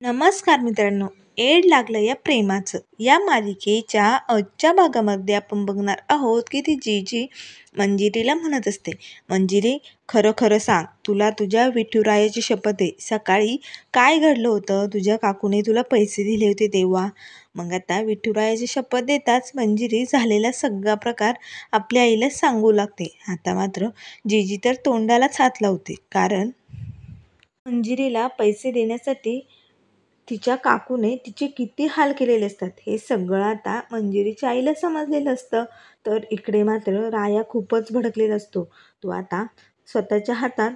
नमस्कार मित्रांनो. एड लागलं या प्रेमाचं या मालिकेच्या आजच्या भागामध्ये आपण बघणार आहोत की ती जीजी मंजिरीला म्हणत असते, मंजिरी खरं खरं सांग, तुला तुझ्या विठुरायाची शपथ आहे, सकाळी काय घडलं होतं? तुझ्या काकूने तुला पैसे दिले होते तेव्हा? मग आता विठुरायाची शपथ देताच मंजिरी झालेला सगळा प्रकार आपल्या आईला सांगू लागते. आता मात्र जीजी तर तोंडालाच हात लावते, कारण मंजिरीला पैसे देण्यासाठी तिच्या काकूने तिचे किती हाल केलेले असतात हे सगळं आता मंजिरीच्या आईला समजलेलं असतं. तर इकडे मात्र राया खूपच भडकलेला असतो. तो आता स्वतःच्या हातात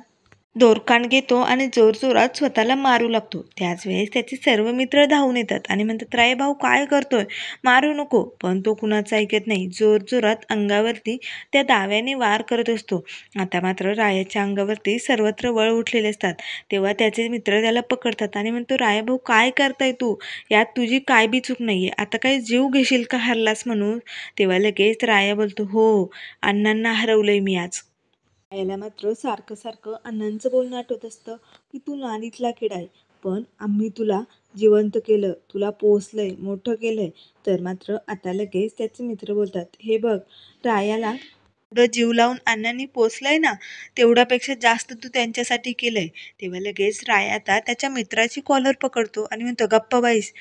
दोरकांड घेतो आणि जोरजोरात स्वतःला मारू लागतो. त्याच वेळेस त्याचे सर्व मित्र धावून येतात आणि म्हणतात, राय भाऊ काय करतोय, मारू नको. पण तो कुणाचं ऐकत नाही, जोरजोरात अंगावरती त्या दाव्याने वार करत असतो. आता मात्र रायाच्या अंगावरती सर्वत्र वळ उठलेले असतात. तेव्हा त्याचे मित्र त्याला पकडतात आणि म्हणतो, राय भाऊ काय करताय तू, यात तुझी काय बी चूक नाहीये, आता काय जीव घेशील का हरलास म्हणून? तेव्हा लगेच राया बोलतो, हो, अण्णांना हरवलंय मी आज. याला मात्र सारखं सारखं अण्णांचं बोलणं आठवत असतं की तू नानीतला किडा आहे, पण आम्ही तुला जिवंत केलं, तुला पोसलंय, मोठं केलंय. तर मात्र आता लगेच त्याचे मित्र बोलतात, हे बघ रायाला एवढं जीव लावून अण्णांनी पोसलंय ना, तेवढ्यापेक्षा जास्त तू त्यांच्यासाठी केलंय. तेव्हा लगेच राया आता त्याच्या मित्राची कॉलर पकडतो आणि म्हणतो, गप्प बाईस,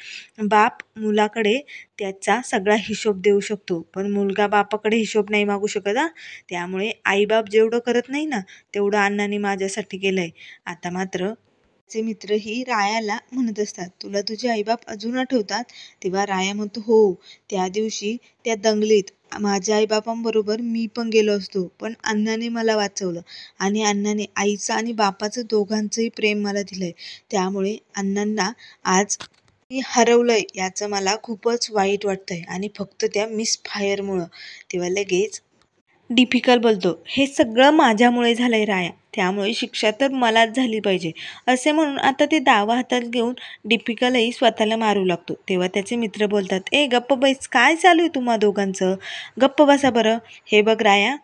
बाप मुलाकडे त्याचा सगळा हिशोब देऊ शकतो, पण मुलगा बापाकडे हिशोब नाही मागू शकत हा. त्यामुळे आईबाप जेवढं करत नाही ना, तेवढं अण्णांनी माझ्यासाठी केलंय. आता मात्र चे मित्रही रायाला म्हणत असतात, तुला तुझे आईबाप अजून आठवतात? तेव्हा राया म्हणतो, हो, त्या दिवशी त्या दंगलीत माझ्या आईबापांबरोबर मी पण गेलो असतो, पण अण्णाने मला वाचवलं आणि अण्णाने आईचं आणि बापाचं दोघांचंही प्रेम मला दिलंय. त्यामुळे अण्णांना आज मी हरवलंय याचं मला खूपच वाईट वाटतंय आणि फक्त त्या मिस फायरमुळं. तेव्हा लगेच डिफिकल्ट बोलतो, हे सगळं माझ्यामुळे झालंय राया, त्यामुळे शिक्षा तर मलाच झाली पाहिजे. असे म्हणून आता ते दावा हातात घेऊन डिफिकल्टही स्वतःला मारू लागतो. तेव्हा त्याचे मित्र बोलतात, ए गप्प बैस, काय चालू आहे तुम्हा दोघांचं, गप्प बसा बरं. हे बघ राया,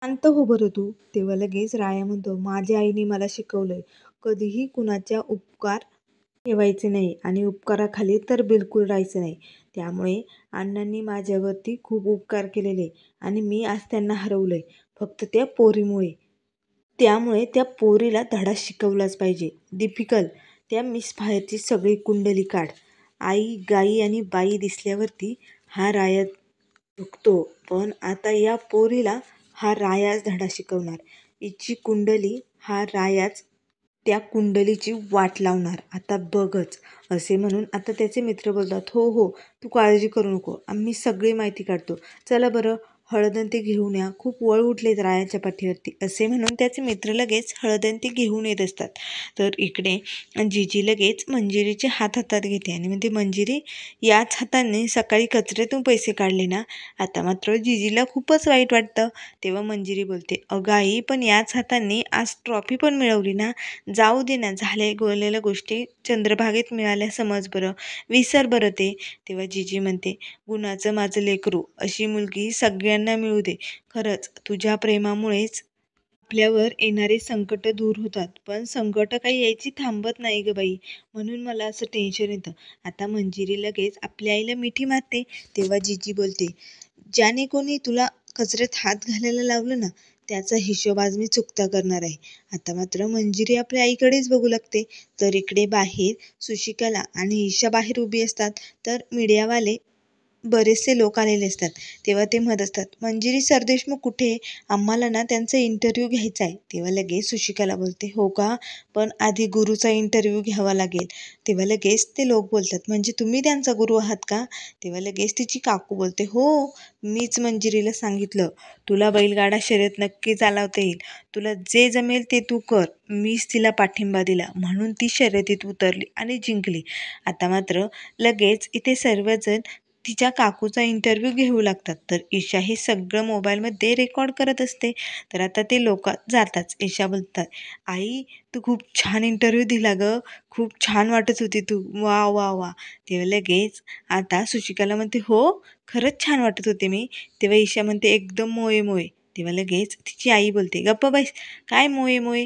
शांत हो बरं तू. तेव्हा लगेच राया म्हणतो, माझ्या आईने मला शिकवलंय, कधीही कुणाच्या उपकार ठेवायचे नाही आणि उपकाराखाली तर बिलकुल राहायचं नाही. त्यामुळे अण्णांनी माझ्यावरती खूप उपकार केलेले आणि मी आज त्यांना हरवलंय फक्त त्या पोरीमुळे. त्यामुळे त्या पोरीला धडा शिकवलाच पाहिजे. डिफिकल्ट, त्या मिस फायरची सगळी कुंडली काढ. आई, गाई आणि बाई दिसल्यावरती हा राया झुकतो, पण आता या पोरीला हा रायाच धडा शिकवणार. हिची कुंडली हा रायाच त्या कुंडलीची वाट लावणार, आता बघच. असे म्हणून आता त्याचे मित्र बोलतात, हो हो, तू काळजी करू नको, आम्ही सगळी माहिती काढतो, चला बरं हळदंती घेऊन या, खूप वळ उठलेत रायाच्या पाठीवरती. असे म्हणून त्याचे मित्र लगेच हळदंती घेऊन येत असतात. तर इकडे जीजी लगेच मंजिरीचे हात हातात घेते आणि म्हणते, मंजिरी, याच हाताने सकाळी कचऱ्यातून पैसे काढले ना? आता मात्र जीजीला खूपच वाईट वाटतं. तेव्हा मंजिरी बोलते, अगं आई, पण याच हाताने आज ट्रॉफी पण मिळवली ना, जाऊ दे ना, झाले गोळलेल्या गोष्टी चंद्रभागेत मिळाल्या, समज बरं, विसर बरं ते. तेव्हा जीजी म्हणते, गुणाचं माझं लेकरू, अशी मुलगी सगळ्यांना मिळू दे. खरंच तुझ्या प्रेमामुळेच आपल्यावर येणारे संकट दूर होतात, पण संकट काही यायची थांबत नाही ग बाई, म्हणून मला असं टेन्शन येतं. आता मंजिरी लगेच आपल्या आईला मिठी मारते. तेव्हा जीजी बोलते, ज्याने कोणी तुला कचऱ्यात हात घालायला लावलं ना, त्याचा हिशोब आज मी चुकता करणार आहे. आता मात्र मंजिरी आपल्या आईकडेच बघू लागते. तर इकडे बाहेर सुशिकाला आणि ईशा बाहेर उभी असतात. तर मीडियावाले बरेचसे लोक आलेले असतात. तेव्हा ते म्हणत असतात, मंजिरी सरदेशमुख कुठे, आम्हाला ना त्यांचा इंटरव्ह्यू घ्यायचा आहे. तेव्हा लगेच सुशिकाला बोलते, हो का, पण आधी गुरुचा इंटरव्ह्यू घ्यावा लागेल. तेव्हा लगेच ते लोक बोलतात, म्हणजे तुम्ही त्यांचा गुरु आहात का? तेव्हा लगेच तिची काकू बोलते, हो, मीच मंजिरीला सांगितलं, तुला बैलगाडा शर्यत नक्की चालवता येईल, तुला जे जमेल ते तू कर. मीच तिला पाठिंबा दिला म्हणून ती शर्यतीत उतरली आणि जिंकली. आता मात्र लगेच इथे सर्वजण तिच्या काकूचा इंटरव्ह्यू घेऊ लागतात. तर ईशा हे सगळं मोबाईलमध्ये रेकॉर्ड करत असते. तर आता ते लोक जातात. ईशा बोलतात, आई, तू खूप छान इंटरव्ह्यू दिला ग, खूप छान वाटत होती तू, वा वा वा. तेव्हा लगेच आता सुशिकाला म्हणते, हो, खरंच छान वाटत होते मी. तेव्हा ईशा म्हणते, एकदम मोये मोये. तेव्हा लगेच तिची आई बोलते, गप्प बाईस, काय मोये मोये,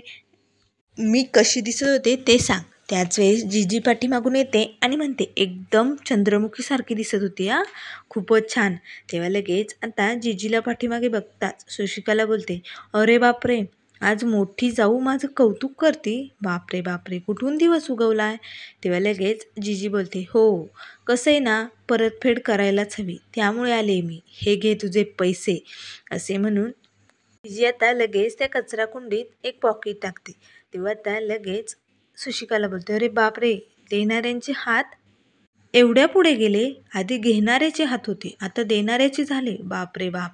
मी कशी दिसत होते ते सांग. त्याच वेळेस जीजी पाठीमागून येते आणि म्हणते, एकदम चंद्रमुखीसारखी दिसत होती हा, खूपच छान. तेव्हा लगेच आता जीजीला पाठीमागे बघताच सुशिकाला बोलते, अरे बापरे, आज मोठी जाऊ माझं कौतुक करते. बापरे बापरे, कुठून दिवस उगवलाय. तेव्हा लगेच जीजी बोलते, हो, कसं आहे ना, परतफेड करायलाच हवी, त्यामुळे आले मी. हे घे तुझे पैसे. असे म्हणून जीजी आता लगेच त्या कचरा कुंडीत एक पॉकेट टाकते. तेव्हा त्या लगेच सुशिकाला बोलते, अरे बापरे, देणाऱ्यांचे हात एवढ्या पुढे गेले. आधी घेणाऱ्याचे हात होते, आता देणाऱ्याचे झाले. बाप रे बाप,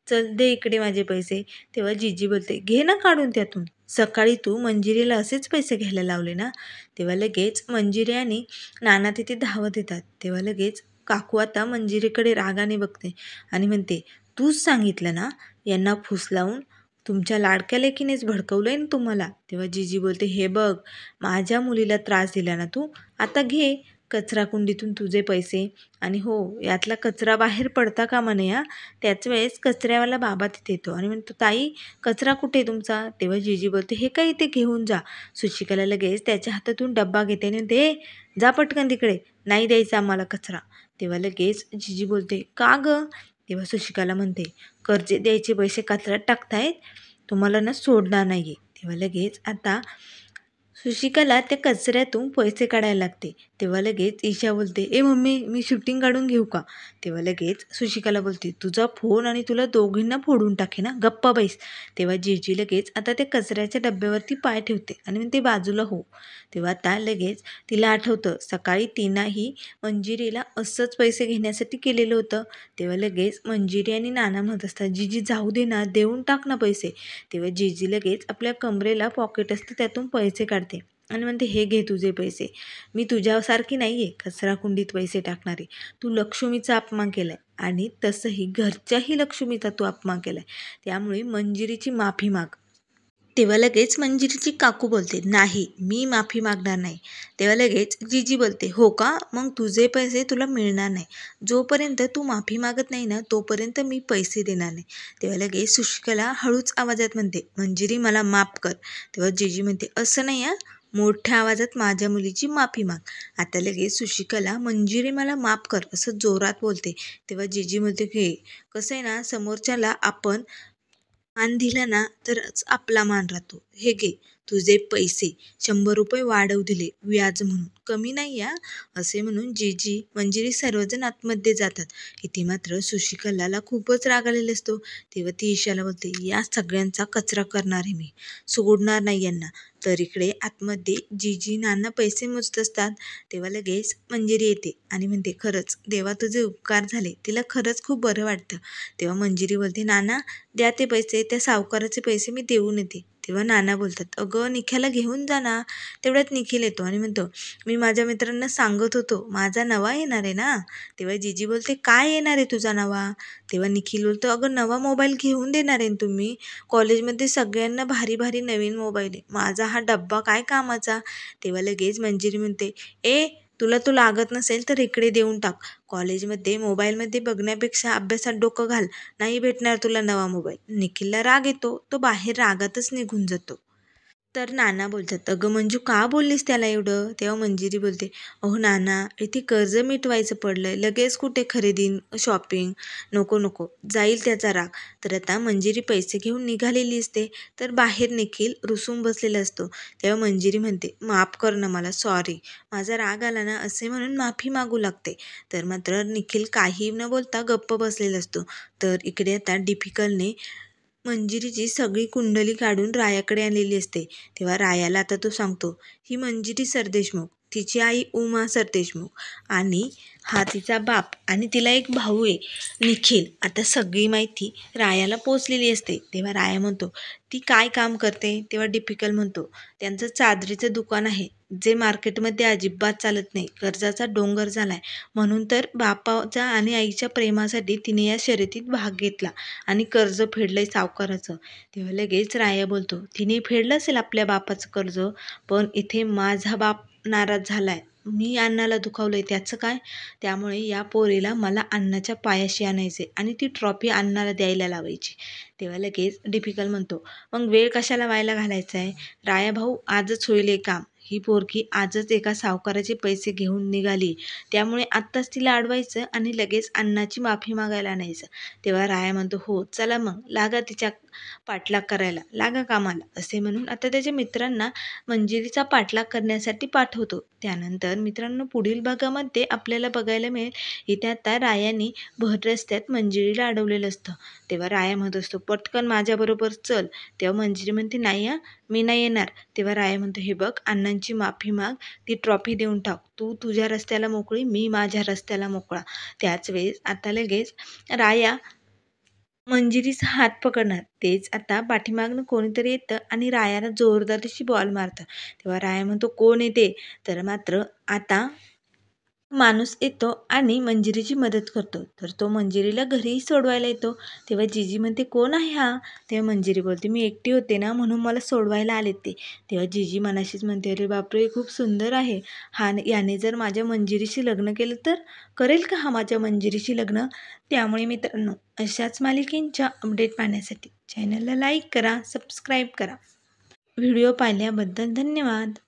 चल दे इकडे माझे पैसे. तेव्हा जीजी बोलते, घे ना काढून त्यातून, सकाळी तू मंजिरीला असेच पैसे घ्यायला लावले ना. तेव्हा लगेच मंजिरी आणि नाना तिथे धावत येतात. तेव्हा लगेच काकू आता मंजिरीकडे रागाने बघते आणि म्हणते, तूच सांगितलं ना यांना फूस लावून, तुमच्या लाडक्या लेकीनेच भडकवलंय ना तुम्हाला. तेव्हा जीजी बोलते, हे बघ, माझ्या मुलीला त्रास दिला ना तू, आता घे कचरा कुंडीतून तुझे पैसे. आणि हो, यातला कचरा बाहेर पडता कामा नये हा. त्याच वेळेस कचऱ्यावाला बाबा तिथे येतो आणि म्हणतो, ताई, कचरा कुठे आहे तुमचा. तेव्हा जीजी बोलते, हे काय इथे घेऊन जा. सुशिकाला लगेच त्याच्या हातातून डब्बा घेते आणि म्हणते, जा पटकन तिकडे, नाही द्यायचा आम्हाला कचरा. तेव्हा लगेच जीजी बोलते, का गं. तेव्हा सुशिकाला म्हणते, कर्जे द्यायचे पैसे कचऱ्यात टाकतायत, तुम्हाला ना सोडणार नाही. तेव्हा लगेच आता सुशिकाला त्या कचऱ्यातून पैसे काढायला लागते. तेव्हा लगेच ईशा बोलते, ए मम्मी, मी शूटिंग काढून घेऊ का. तेव्हा लगेच सुशिकाला बोलते, तुझा फोन आणि तुला दोघींना फोडून टाके ना, गप्पा बैस. तेव्हा जीजी लगेच आता त्या कचऱ्याच्या डब्यावरती पाय ठेवते आणि म्हणते, बाजूला हो. तेव्हा आता लगेच तिला आठवतं, सकाळी तिनाही मंजिरीला असंच पैसे घेण्यासाठी केलेलं होतं. तेव्हा लगेच मंजिरी आणि नाना म्हणत असतात, जीजी जाऊ दे ना, देऊन टाक ना पैसे. तेव्हा जीजी लगेच आपल्या कमरेला पॉकेट असते त्यातून पैसे काढते आणि म्हणते, हे घे तुझे पैसे. मी तुझ्यासारखी नाही आहे कचरा कुंडीत पैसे टाकणारी. तू लक्ष्मीचा अपमान केलाय आणि तसंही घरच्याही लक्ष्मीचा तू अपमान केलाय, त्यामुळे मंजिरीची माफी माग. तेव्हा लगेच मंजिरीची काकू बोलते, नाही, मी माफी मागणार नाही. तेव्हा लगेच जीजी बोलते, हो का, मग तुझे पैसे तुला मिळणार नाही. जोपर्यंत तू माफी मागत नाही ना, तोपर्यंत मी पैसे देणार नाही. तेव्हा लगेच सुशिकाला हळूच आवाजात म्हणते, मंजिरी, मला माफ कर. तेव्हा जीजी म्हणते, असं नाही हा, मोठ्या आवाजात माझ्या मुलीची माफी माग. आता लगेच सुशिकाला, मंजिरी, मला माफ कर, असं जोरात बोलते. तेव्हा जीजी म्हणते, घे, कसं आहे ना, समोरच्याला आपण मान दिला ना तरच आपला मान राहतो. हे घे तुझे पैसे, 100 रुपये वाढव दिले व्याज म्हणून, कमी नाही या. असे म्हणून जीजी मंजिरी सर्वजण आतमध्ये जातात. इथे मात्र सुशिकाला खूपच राग आलेला असतो. तेव्हा ती ईशाला बोलते, या सगळ्यांचा कचरा करणार आहे मी, सोडणार नाही यांना. तर इकडे आतमध्ये जीजी नाना पैसे मोजत असतात. तेव्हा लगेच मंजिरी येते आणि म्हणते, खरंच देवा तुझे उपकार झाले. तिला खरंच खूप बरं वाटतं. तेव्हा मंजिरी बोलते, नाना, द्या ते पैसे, त्या सावकाराचे पैसे मी देऊन येते. तेव्हा नाना बोलतात, अगं निख्याला घेऊन जा ना. तेवढ्यात निखिल येतो आणि म्हणतो, मी माझ्या मित्रांना सांगत होतो, माझा नवा येणार आहे ना. तेव्हा जीजी बोलते, काय येणार आहे तुझा नवा. तेव्हा निखिल बोलतो, अगं नवा मोबाईल घेऊन देणार आहे तुम्ही. कॉलेजमध्ये सगळ्यांना भारी भारी नवीन मोबाईल आहे, माझा हा डब्बा काय कामाचा. तेव्हा लगेच मंजिरी म्हणते, ए, तुला तो लागत नसेल तर इकडे देऊन टाक. कॉलेजमध्ये मोबाईलमध्ये बघण्यापेक्षा अभ्यासात डोकं घाल, नाही भेटणार तुला नवा मोबाईल. निखिलला राग येतो, तो बाहेर रागातच निघून जातो. तर नाना बोलतात, अगं मंजू, का बोललीस त्याला एवढं. तेव्हा मंजिरी बोलते, अहो नाना, इथे कर्ज मिटवायचं पडलंय, लगेच कुठे खरेदी शॉपिंग, नको नको, जाईल त्याचा राग. तर आता मंजिरी पैसे घेऊन निघालेली असते, तर बाहेर निखिल रुसून बसलेला असतो. तेव्हा मंजिरी म्हणते, माफ कर ना मला, सॉरी, माझा राग आला ना, असे म्हणून माफी मागू लागते. तर मात्र निखिल काही न बोलता गप्प बसलेला असतो. तर इकडे आता डिफिकल्टने मंजिरीची सगळी कुंडली काढून रायाकडे आणलेली असते. तेव्हा रायाला आता तो सांगतो, ही मंजिरी सरदेशमुख, तिची आई उमा सरदेशमुख आणि हा तिचा बाप आणि तिला एक भाऊ आहे निखिल. आता सगळी माहिती रायाला पोचलेली असते. तेव्हा राया म्हणतो, ती काय काम करते. तेव्हा डिफिकल्ट म्हणतो, त्यांचं चादरीचं दुकान आहे, जे मार्केटमध्ये अजिबात चालत नाही, कर्जाचा डोंगर झालाय. म्हणून तर बापाच्या आणि आईच्या प्रेमासाठी तिने या शर्यतीत भाग घेतला आणि कर्ज फेडलंय सावकाराचं. तेव्हा लगेच राया बोलतो, तिने फेडलं असेल आपल्या बापाचं कर्ज, पण इथे माझा बाप नाराज झालाय, मी अण्णाला दुखावलंय, त्याचं काय. त्यामुळे या पोरीला मला अण्णाच्या पायाशी आणायचे आणि ती ट्रॉफी अण्णाला द्यायला लावायची. तेव्हा लगेच डिफिकल्ट म्हणतो, मग वेळ कशाला व्हायला घालायचा आहे, राया भाऊ, आजच होईल हे काम. ही पोरगी आजच एका सावकाराचे पैसे घेऊन निघाली, त्यामुळे आत्ताच तिला अडवायचं आणि लगेच अण्णाची माफी मागायला आणायचं. तेव्हा राया म्हणतो, हो चला मग लागा तिच्या पाठलाग करायला, लागा कामाला, असे म्हणून आता त्याच्या मित्रांना मंजिरीचा पाठलाग करण्यासाठी पाठवतो. त्यानंतर मित्रांनो, पुढील भागामध्ये आपल्याला बघायला मिळेल इथे आता रायाने भर रस्त्यात मंजिरीला अडवलेलं असतं. तेव्हा राया म्हणत असतो, पटकन माझ्याबरोबर चल. तेव्हा मंजिरी म्हणते, नाही मी नाही येणार. तेव्हा राया म्हणतो, हे बघ, अण्णांची माफी माग, ती ट्रॉफी देऊन टाक. तू तुझ्या रस्त्याला मोकळी, मी माझ्या रस्त्याला मोकळा. त्याच वेळेस आता लगेच राया मंजिरीचा हात पकडणार. तेच आता पाठीमागनं कोणीतरी येतं आणि रायाला जोरदार अशी बॉल मारतं. तेव्हा राया म्हणतो, कोण येते? तर मात्र आता माणूस येतो आणि मंजिरीची मदत करतो. तर तो मंजिरीला घरीही सोडवायला येतो. तेव्हा जीजी म्हणते, कोण आहे हा? तेव्हा मंजिरी बोलते, मी एकटी होते ना, म्हणून मला सोडवायला आले ते. तेव्हा जीजी मनाशीच म्हणते, अरे बापरे, खूप सुंदर आहे हा. याने जर माझ्या मंजिरीशी लग्न केलं तर करेल का हा माझ्या मंजिरीशी लग्न? त्यामुळे मित्रांनो, अशाच मालिकेंच्या अपडेट पाहण्यासाठी चॅनलला लाईक करा, सबस्क्राईब करा. व्हिडिओ पाहिल्याबद्दल धन्यवाद.